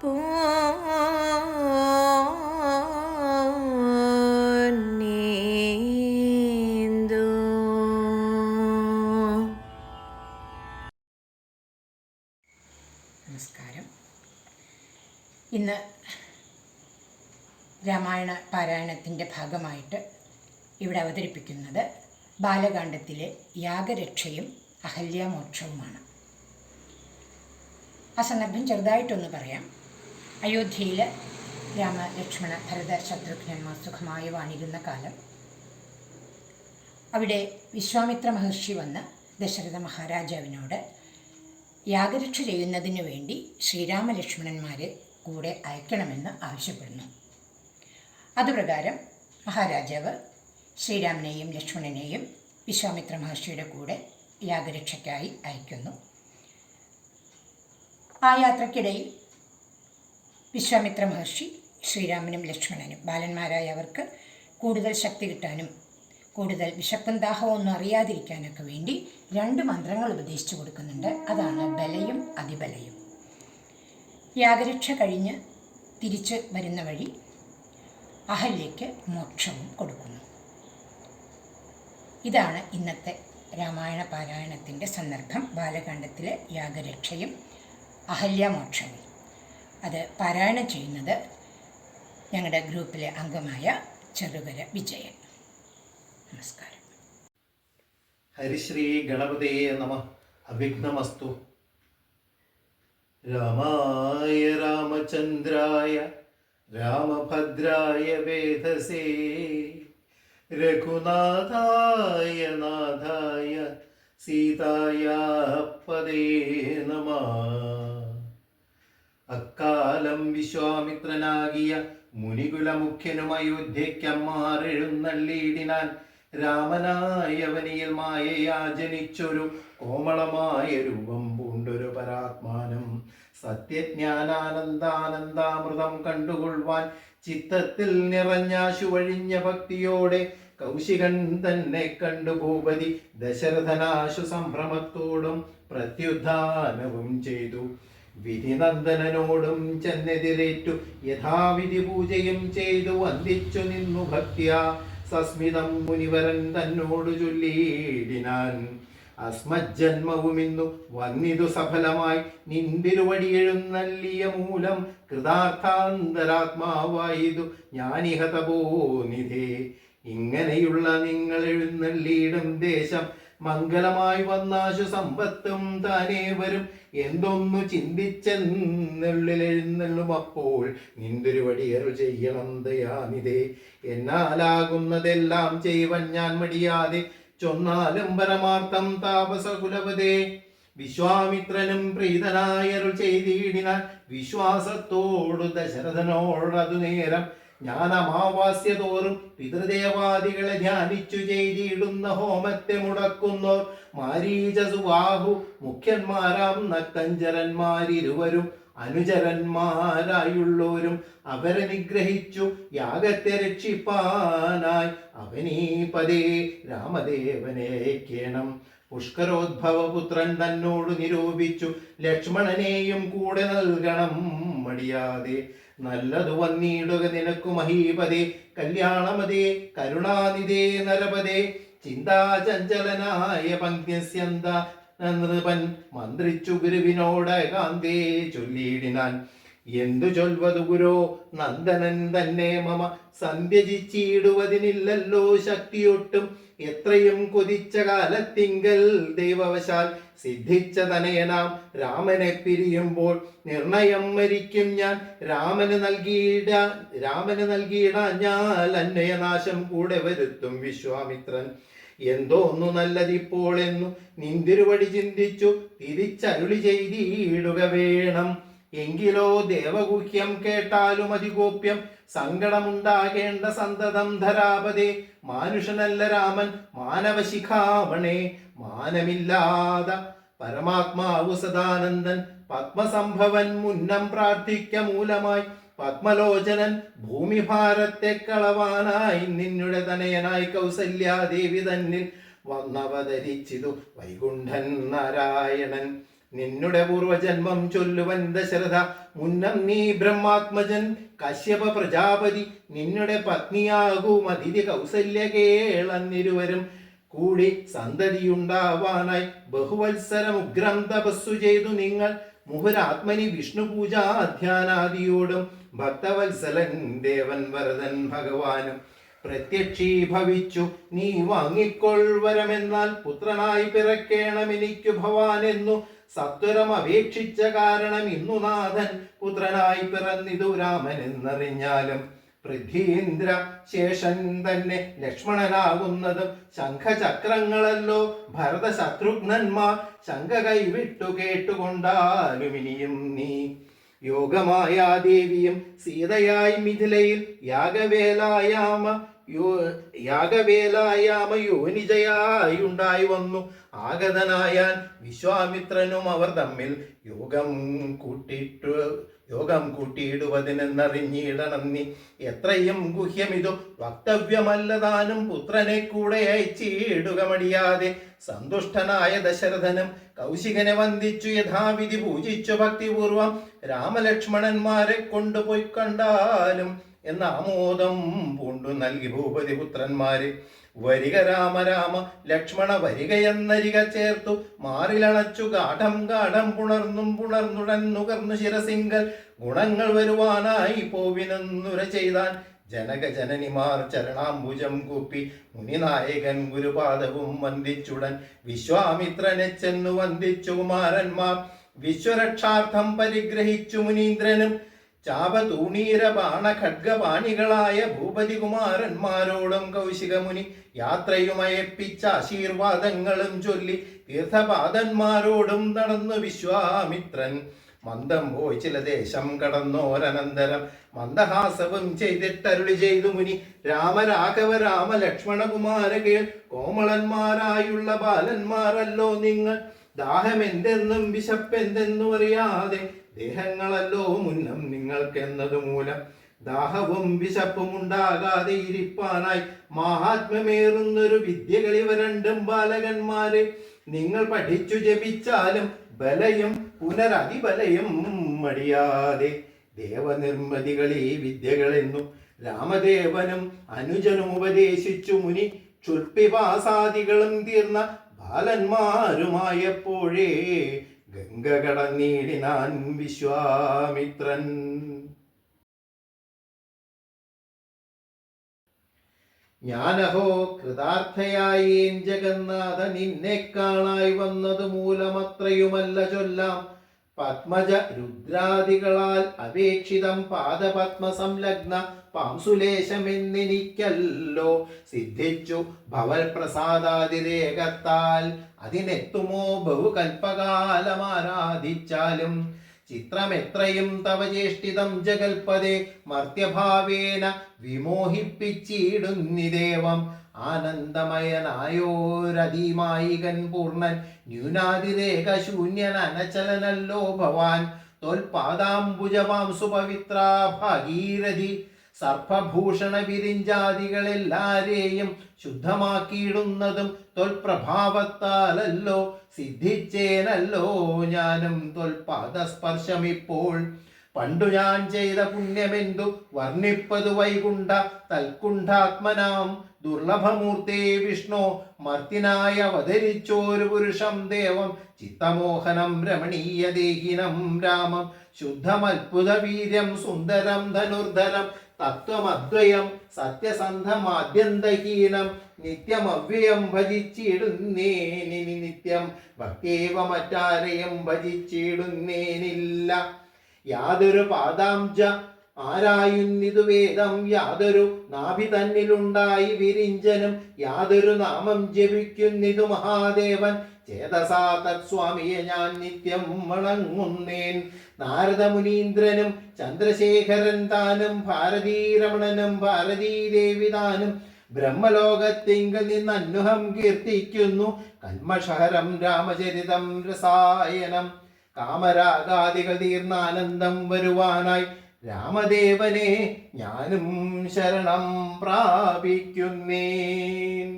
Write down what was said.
നമസ്കാരം. ഇന്ന് രാമായണ പാരായണത്തിൻ്റെ ഭാഗമായിട്ട് ഇവിടെ അവതരിപ്പിക്കുന്നത് ബാലകാണ്ഡത്തിലെ യാഗരക്ഷയും അഹല്യാമോക്ഷവുമാണ്. ആ സന്ദർഭം ചെറുതായിട്ടൊന്ന് പറയാം. അയോധ്യയിൽ രാമ, ലക്ഷ്മണ, ഭരത, ശത്രുഘ്നന്മാർ സുഖമായി വാണിരുന്ന കാലം അവിടെ വിശ്വാമിത്ര മഹർഷി വന്ന് ദശരഥ മഹാരാജാവിനോട് യാഗരക്ഷ ചെയ്യുന്നതിനു വേണ്ടി ശ്രീരാമലക്ഷ്മണന്മാരെ കൂടെ അയക്കണമെന്ന് ആവശ്യപ്പെടുന്നു. അതുപ്രകാരം മഹാരാജാവ് ശ്രീരാമനെയും ലക്ഷ്മണനെയും വിശ്വാമിത്ര മഹർഷിയുടെ കൂടെ യാഗരക്ഷയ്ക്കായി അയക്കുന്നു. ആ യാത്രക്കിടയിൽ വിശ്വാമിത്ര മഹർഷി ശ്രീരാമനും ലക്ഷ്മണനും ബാലന്മാരായ അവർക്ക് കൂടുതൽ ശക്തി കിട്ടാനും കൂടുതൽ വിശപ്പും ദാഹവും ഒന്നും അറിയാതിരിക്കാനൊക്കെ വേണ്ടി 2 മന്ത്രങ്ങൾ ഉപദേശിച്ചു കൊടുക്കുന്നുണ്ട്. അതാണ് ബലയും അതിബലയും. യാഗരക്ഷ കഴിഞ്ഞ് തിരിച്ച് വരുന്ന വഴി അഹല്യയ്ക്ക് മോക്ഷവും കൊടുക്കുന്നു. ഇതാണ് ഇന്നത്തെ രാമായണ പാരായണത്തിൻ്റെ സന്ദർഭം. ബാലകാണ്ഡത്തിലെ യാഗരക്ഷയും അഹല്യാമോക്ഷവും. അത് പാരായണം ചെയ്യുന്നത് ഞങ്ങളുടെ ഗ്രൂപ്പിലെ അംഗമായ ചെറുകര വിജയൻ. നമസ്കാരം. ഹരിശ്രീ ഗണപതേ നമഃ. അവിഘ്നമസ്തു. രാമായ രാമചന്ദ്രായ രാമഭദ്രായ വേധസേ രഘുനാഥായ നാഥായ സീതായ പദേ നമഃ. അക്കാലം വിശ്വാമിത്രനാകിയ മുനികുലമുഖ്യനും അയോധ്യയ്ക്കമ്മാറെഴുന്നള്ളിയിടിനാൻ. രാമനായവനിയിൽ മായയാ ജനിച്ചൊരു കോമളമായ രൂപം പൂണ്ടൊരു പരാത്മാനം. സത്യജ്ഞാനാനന്ദാനന്ദാമൃതം കണ്ടുകൊള്ളുവാൻ ചിത്തത്തിൽ നിറഞ്ഞാശു വഴിഞ്ഞ ഭക്തിയോടെ കൗശികൻ തന്നെ കണ്ടു ഭൂപതി ദശരഥനാശു സംഭ്രമത്തോടും പ്രത്യുദ്ധാനവും ചെയ്തു. വിധിനന്ദനോടും ചെന്നെതിരേറ്റു യഥാവിധി പൂജയും ചെയ്തു വന്ദിച്ചു നിന്നു ഭക്തിയാ. സസ്മിതം മുനിവരൻ തന്നോടു ചൊല്ലിയിടിനാൻ. അസ്മജ്ജന്മവുമിന്നു വന്നിതു സഫലമായി നിന്തിരുവടിയെഴുന്നള്ളിയ മൂലം കൃതാർത്ഥാന്തരാത്മാവായിതു ഞാനിഹ തപോനിധേ. ഇങ്ങനെയുള്ള നിങ്ങൾ എഴുന്നള്ളിയിടും ദേശം മംഗളമായി വന്നാശു സമ്പത്തും താനേ വരും എന്തൊന്നു ചിന്തിച്ചെന്നുള്ളിലെഴുന്നള്ളും. അപ്പോൾ നിന്തൊരുവടിയരു ചെയ്യണം ദയാനിധേ. എന്നാലാകുന്നതെല്ലാം ചെയ്യുവൻ ഞാൻ മടിയാതെ ചൊന്നാലും പരമാർത്ഥം താപസകുലപതേ. വിശ്വാമിത്രനും പ്രീതനായരു ചെയ്തിടിനാൻ വിശ്വാസത്തോടു ദശരഥനോടതു നേരം. ഞാൻ അമാവാസ്യ തോറും പിതൃദേവാദികളെ ധ്യാനിച്ചു ചെയ്തിടുന്ന ഹോമത്തെ മുടക്കുന്നോർ മാരീചസുബാഹു മുഖ്യന്മാരാം നക്കഞ്ചരന്മാരിരുവരും അനുചരന്മാരായുള്ളോരും അവരെ നിഗ്രഹിച്ചു യാഗത്തെ രക്ഷിപ്പാനായി അവനീപതേ രാമദേവനേക്കേണം. പുഷ്കരോദ്ഭവപുത്രൻ തന്നോട് നിരൂപിച്ചു ലക്ഷ്മണനെയും കൂടെ നൽകണം മടിയാതെ. നല്ലതു വന്നിടുക നിനക്കു മഹീപതേ കല്യാണമതേ കരുണാനിധേ നരപതേ. ചിന്താചഞ്ചലനായ പങ്ക്യസ്യന്ത നൃപൻ മന്ത്രിച്ചു ഗുരുവിനോടകാന്തേ ചൊല്ലിയിടിനാൻ. എന്തു ചൊൽവതു ഗുരോ നന്ദനൻ തന്നെ മമ സന്ധ്യജിച്ചിടുവതിനില്ലല്ലോ ശക്തിയൊട്ടും. എത്രയും കൊതിച്ച കാലത്തിങ്കൽ ദൈവവശാൽ സിദ്ധിച്ച തനയനാം രാമനെ പിരിയുമ്പോൾ നിർണയം മരിക്കും ഞാൻ. രാമന് നൽകിയിടാഞ്ഞാൽ അന്വയനാശം കൂടെ വരുത്തും വിശ്വാമിത്രൻ. എന്തോന്നു നല്ലതിപ്പോൾ എന്നു നിന്തിരുവടി ചിന്തിച്ചു തിരിച്ചരുളി ചെയ്തിടുക വേണം. എങ്കിലോ ദേവഗുഹ്യം കേട്ടാലും അതിഗോപ്യം സങ്കടമുണ്ടാകേണ്ട സന്തതം ധരാപതേ. മാനുഷനല്ല രാമൻ മാനവശിഖാമണേ. മാനമില്ലാത പരമാത്മാവു സദാനന്ദൻ പത്മസംഭവൻ മുന്നം പ്രാർത്ഥിക്ക മൂലമായി. പത്മലോചനൻ ഭൂമിഭാരത്തെ കളവാനായി നിന്നുടെ തനയനായി കൗസല്യാദേവി തന്നിൽ വന്നവതരിച്ചിതു വൈകുണ്ഠൻ നാരായണൻ. നിന്നുടെ പൂർവജന്മം ചൊല്ലുവൻ ദശരഥ. മുന്നം നീ ബ്രഹ്മാത്മജൻ കശ്യപ പ്രജാപതി, നിന്നുടെ പത്നിയാകും അതിഥി കൗസല്യ കേളന്നിരുവരും കൂടി സന്തതിയുണ്ടാവാനായി ബഹുവത്സരം ഉഗ്രം തപസ്സു ചെയ്തു നിങ്ങൾ. മുഹുരാത്മനി വിഷ്ണു പൂജാധ്യാനാദിയോടും ഭക്തവത്സലൻ ദേവൻ വരദൻ ഭഗവാനും പ്രത്യക്ഷീഭവിച്ചു. നീ വാങ്ങിക്കൊൾവരമെന്നാൽ പുത്രനായി പിറക്കേണം എനിക്കു ഭവാൻ എന്നു സത്വരം അപേക്ഷിച്ച കാരണം ഇന്നു നാഥൻ പുത്രനായി പിറന്നിതു രാമൻ എന്നറിഞ്ഞാലും പൃഥ്വീന്ദ്ര ശേഷൻ തന്നെ ലക്ഷ്മണനാകുന്നതും ശംഖചക്രങ്ങളല്ലോ ഭരത ശത്രുഘ്നന്മാർ ശങ്ക കൈവിട്ടു കേട്ടുകൊണ്ടാലും ഇനിയും നീ യോഗമായ ദേവിയും സീതയായി മിഥിലയിൽ യാഗവേലായാമ യോനിജയായുണ്ടായി വന്നു. ആഗതനായാൽ വിശ്വാമിത്രനും അവർ തമ്മിൽ യോഗം കൂട്ടിയിടുവതിനെന്നറിഞ്ഞിടണം നീ. എത്രയും ഗുഹ്യമിതു വക്തവ്യമല്ലതാനും പുത്രനെ കൂടെ അയച്ചിടുക മടിയാതെ. സന്തുഷ്ടനായ ദശരഥനും കൗശികനെ വന്ദിച്ചു യഥാവിധി പൂജിച്ചു ഭക്തിപൂർവം. രാമലക്ഷ്മണന്മാരെ കൊണ്ടുപോയി കണ്ടാലും എന്ന ആമോദം പൂണ്ടു നൽകി ഭൂപതി പുത്രന്മാരെ. വരിക രാമ രാമ ലക്ഷ്മണ വരികയെന്നരിക ചേർത്തു മാറിലണച്ചു ഗാഠം പുണർന്നുടൻ നുകർന്നു ശിരസിങ്കൽ ഗുണങ്ങൾ വരുവാനായി പോവിനെന്നുര ചെയ്താൻ. ജനക ജനനിമാർ ചരണാംബുജം കൂപ്പി മുനിനായകൻ ഗുരുപാദവും വന്ദിച്ചുടൻ വിശ്വാമിത്രനെ ചെന്നു വന്ദിച്ചു കുമാരന്മാർ. വിശ്വരക്ഷാർത്ഥം പരിഗ്രഹിച്ചു മുനീന്ദ്രനും ചാപതൂണീര ബാണ ഖഡ്ഗപാണികളായ ഭൂപതി കുമാരന്മാരോടും കൗശികമുനി യാത്രയുമയപ്പിച്ച ആശീർവാദങ്ങളും ചൊല്ലി തീർത്ഥപാദന്മാരോടും നടന്നു വിശ്വാമിത്രൻ. മന്ദം പോയി ചില ദേശം കടന്നോരനന്തരം മന്ദഹാസവും ചെയ്തിട്ടരുളി ചെയ്തു മുനി. രാമരാഘവ രാമ ലക്ഷ്മണ കുമാരകേൾ കോമളന്മാരായുള്ള ബാലന്മാരല്ലോ നിങ്ങൾ. ദാഹമെന്തെന്നും വിശപ്പെന്തെന്നും അറിയാതെ ദേഹങ്ങളല്ലോ മുന്നം നിങ്ങൾക്കെന്നതു മൂലം. ദാഹവും വിശപ്പും ഉണ്ടാകാതെ ഇരിപ്പാനായി മാഹാത്മ്യമേറുന്നൊരു വിദ്യകളിവ രണ്ടും ബാലകന്മാരെ നിങ്ങൾ പഠിച്ചു ജപിച്ചാലും ബലയും പുനരതിബലയും മടിയാതെ. ദേവനിർമ്മിതികളീ വിദ്യകളെന്നു രാമദേവനും അനുജനും ഉപദേശിച്ചു മുനി. ക്ഷുൽപിപാസാദികളും തീർന്ന ബാലന്മാരുമായപ്പോഴേ ഗംഗ കടന്നീടിനാൻ വിശ്വാമിത്രൻ. ഞാനഹോ കൃതാർത്ഥയായി ജഗന്നാഥ നിന്നെ കാണായി വന്നതു മൂലമത്രയുമല്ല ചൊല്ലാം. പത്മജ രുദ്രാദികളാൽ അപേക്ഷിതം പാദപത്മ സംലഗ്ന പാംസുലേശമെന്നെനിക്കല്ലോ സിദ്ധിച്ചു ഭവൽ പ്രസാദാതിരേകത്താൽ. അതിനെത്തുമോ ബഹുകൽപ്പകാലമാരാധിച്ചാലും. ചിത്രമെത്രയും തവ ചേഷ്ടിതം ജഗൽപദേ മർത്യഭാവേന വിമോഹിപ്പിച്ചിടുന്നിദേവം. ആനന്ദമയനായോരതിമായികൻ പൂർണ്ണൻ ന്യൂനാതിരേക ശൂന്യൻ അനചലനല്ലോ ഭവാൻ. തോൽപാദാംബുജവാം സുപവിത്രാ ഭാഗീരഥി സർപ്പഭൂഷണ വിരിഞ്ചാദികളെല്ലാരെയും ശുദ്ധമാക്കിയിടുന്നതും തൊൽപ്രഭാവത്താലല്ലോ. സിദ്ധിച്ചേനല്ലോ ഞാനും തൊൽപാദസ്പർശമിപ്പോൾ. പണ്ടു ഞാൻ ചെയ്ത പുണ്യമെന്തു വർണ്ണിപ്പതു വൈകുണ്ഠ തൽക്കുണ്ഠാത്മനാം ദുർലഭമൂർത്തേ വിഷ്ണു. മർത്തിനായി അവതരിച്ചോരു പുരുഷം ദേവം ചിത്തമോഹനം രമണീയ ദേഹിനം രാമം. ശുദ്ധമത്ഭുത വീര്യം സുന്ദരം ധനുർധരം തത്വമദ്വയം സത്യസന്ധമാദ്യന്തഹീനം. നിത്യമവ്യയം ഭജിച്ചിടുന്നേനിനി നിത്യം ഭക്തേവ മറ്റാരെയും ഭജിച്ചിടുന്നേനില്ല. യാതൊരു പാദാംജ ആരായുന്നിതു വേദം യാതൊരു നാഭി തന്നിലുണ്ടായി വിരിഞ്ചനും യാതൊരു നാമം ജപിക്കുന്നിതു മഹാദേവൻ. ചേതസാ തത്സ്വാമിയെ ഞാൻ നിത്യം വണങ്ങുന്നേൻ. നാരദമുനീന്ദ്രനും ചന്ദ്രശേഖരൻ താനും ഭാരതീരമണനും ഭാരതീദേവി താനും ബ്രഹ്മലോകത്തിങ്കൽ നിന്ന് അന്വഹം കീർത്തിക്കുന്നു. കന്മഷഹരം രാമചരിതം രസായനം. കാമരാഗാദികൾ തീർന്നാനന്ദം വരുവാനായി രാമദേവനെ ഞാനും ശരണം പ്രാപിക്കുന്നേൻ.